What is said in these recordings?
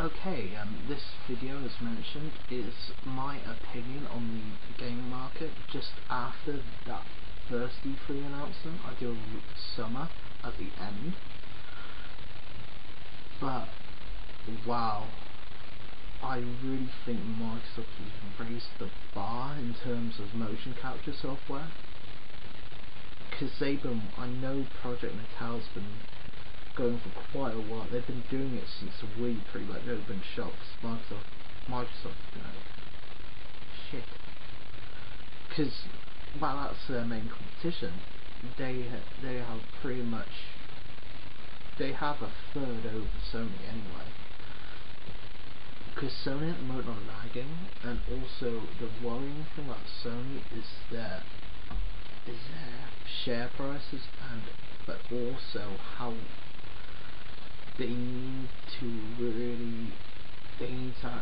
Okay, this video, as mentioned, is my opinion on the gaming market just after that first E3 announcement. I do a summer at the end, but wow, I really think Microsoft has raised the bar in terms of motion capture software, because I know Project Natal's been going for quite a while. They've been doing it since the Wii 3, but they've been shocked. Microsoft, shit. Because, well, that's their main competition. They have pretty much, they have a third over Sony anyway. Because Sony at the moment are lagging, and also the worrying thing about Sony is their share prices, but also how they need to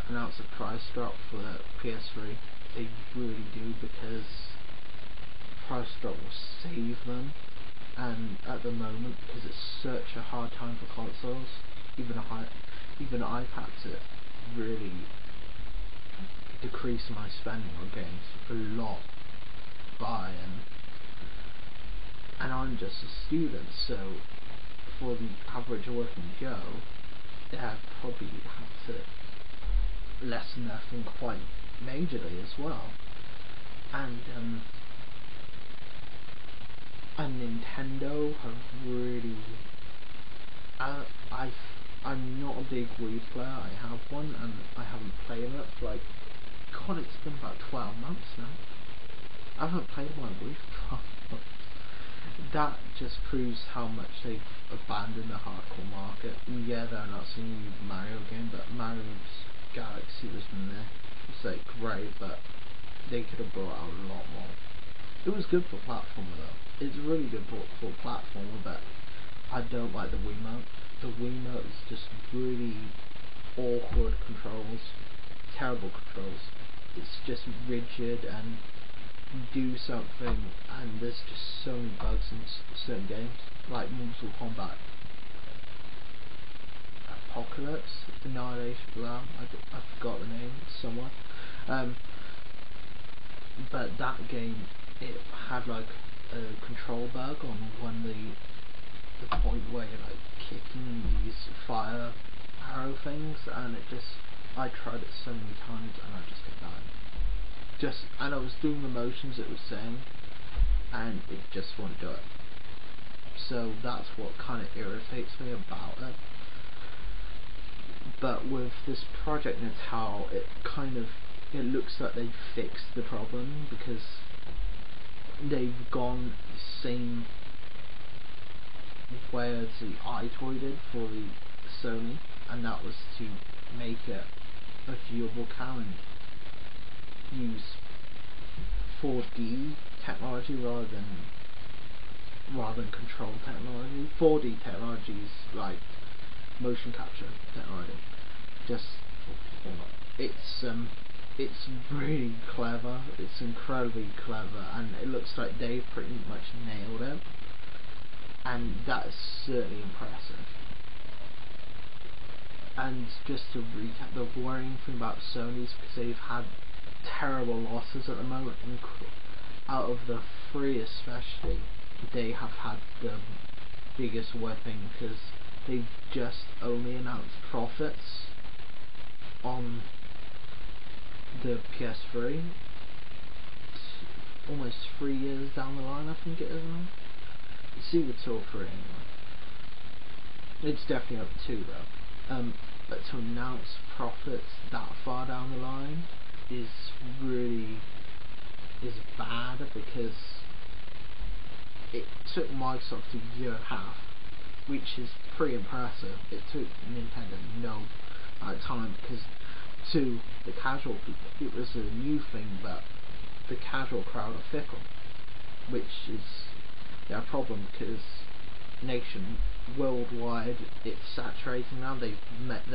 announce a price drop for the PS3. They really do, because price drop will save them. And at the moment, because it's such a hard time for consoles, even I've had to really decrease my spending on games a lot and I'm just a student, so for the average working Joe, they have probably had to lessen their thing quite majorly as well. And Nintendo have really, I'm not a big Wii player. I have one and I haven't played it for like, God, it's been about 12 months now. I haven't played my Wii for 12 months. That just proves how much they've abandoned the hardcore market. And yeah, they're not a new Mario game, but Mario's Galaxy was there. It's like great, but they could have brought out a lot more. It was good for platformer though. It's really good for platformer, but I don't like the Wiimote. The Wiimote is just really awkward controls, terrible controls. It's just rigid, and you do something and there's just so many bugs in certain games, like Mortal Kombat Apocalypse, Annihilation, blah, I forgot the name somewhere. But that game, it had like a control bug on the point where you're like kicking these fire arrow things, and I tried it so many times and I just kept dying. And I was doing the motions it was saying, and it just won't do it. So that's what kind of irritates me about it. But with this Project Natal, it looks like they fixed the problem, because they've gone the same way as the iToy did for the Sony, and that was to make it a viewable camera, use 4D technology rather than control technology. 4D technology is like motion capture technology. It's really clever. It's incredibly clever, and it looks like they pretty much nailed it. And that is certainly impressive. And just to recap, the worrying thing about Sony is because they've had terrible losses at the moment. Out of the three especially, they have had the biggest whipping, because they've just only announced profits on the PS3 almost 3 years down the line, I think it is now. It's either 2 or 3 anyway. It's definitely up 2 though. But to announce profits that far down the line is bad, because it took Microsoft a year and a half, which is pretty impressive. It took Nintendo no time, because to the casual people it was a new thing, but the casual crowd are fickle, which is their problem, because worldwide it's saturating now. They've met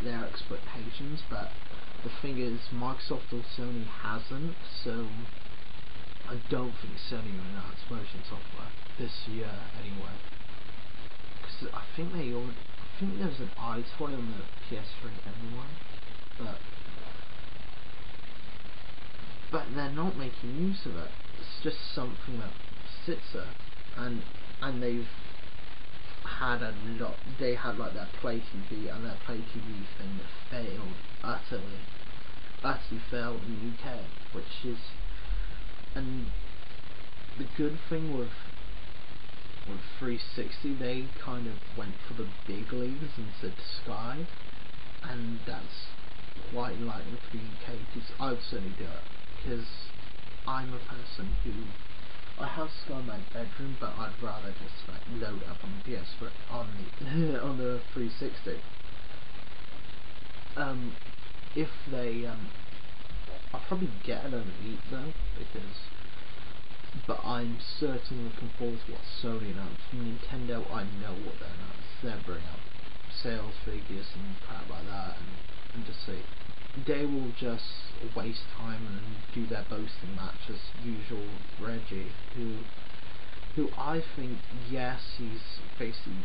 their expectations, but the thing is, Microsoft or Sony hasn't, so I don't think Sony will announce motion software this year anyway. Because I think think there's an iToy on the PS3 anyway, but they're not making use of it. It's just something that sits there, and they've had a lot. They had like their Play TV, and their Play TV thing that failed utterly failed in the UK, which is, and the good thing with 360, they kind of went for the big leagues and said Sky, and that's quite likely for the UK, because I would certainly do it, because I'm a person who, I have Sky in my bedroom, but I'd rather just like load it up on the PS on the on the 360. If they I'll probably get it on Eat though, but I'm certainly looking forward to what Sony announced. Nintendo, I know what they announced. They're bringing up sales figures and crap like that, and just say they will just waste time and do their boasting match as usual. Reggie, who I think, yes, he's basically,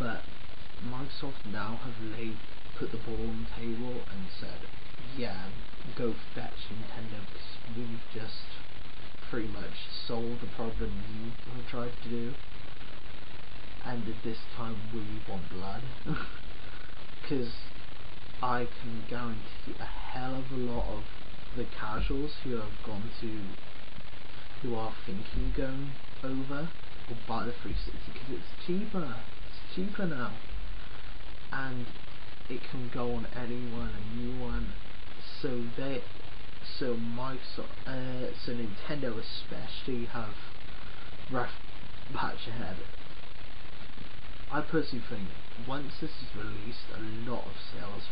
but Microsoft now have put the ball on the table and said, yeah, go fetch Nintendo, because we've just pretty much solved the problem you have tried to do, and at this time we want blood. Because I can guarantee a hell of a lot of the casuals who have gone to, who are thinking going over, will buy the 360 because it's cheaper now, and it can go on anyone, a new one. So Microsoft, so Nintendo especially have rough patch ahead. I personally think once this is released, a lot of sales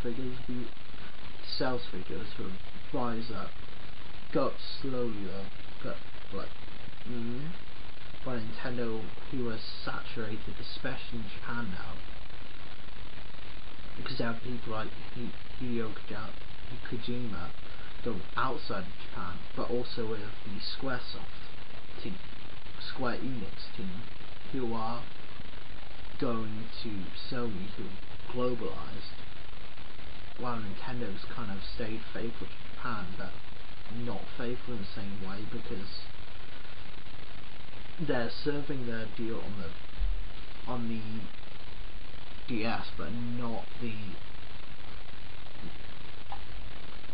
figures will rise up, go up slowly though, but like by Nintendo, who are saturated, especially in Japan now, because they have people like Hideo Kojima going outside of Japan, but also with the Square Enix team, who are going to Sony, who globalized, while Nintendo's kind of stayed faithful to Japan, but not faithful in the same way, because they're serving their deal on the DS, but not the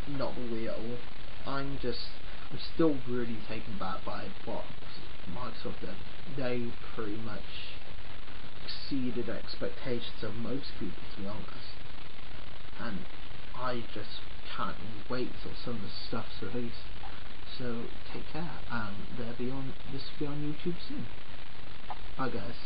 Wii at all. I'm still really taken back by what Microsoft did. They pretty much exceeded expectations of most people, to be honest, and I just can't wait till some of the stuff's released. So take care, and this will be on YouTube soon. Bye guys.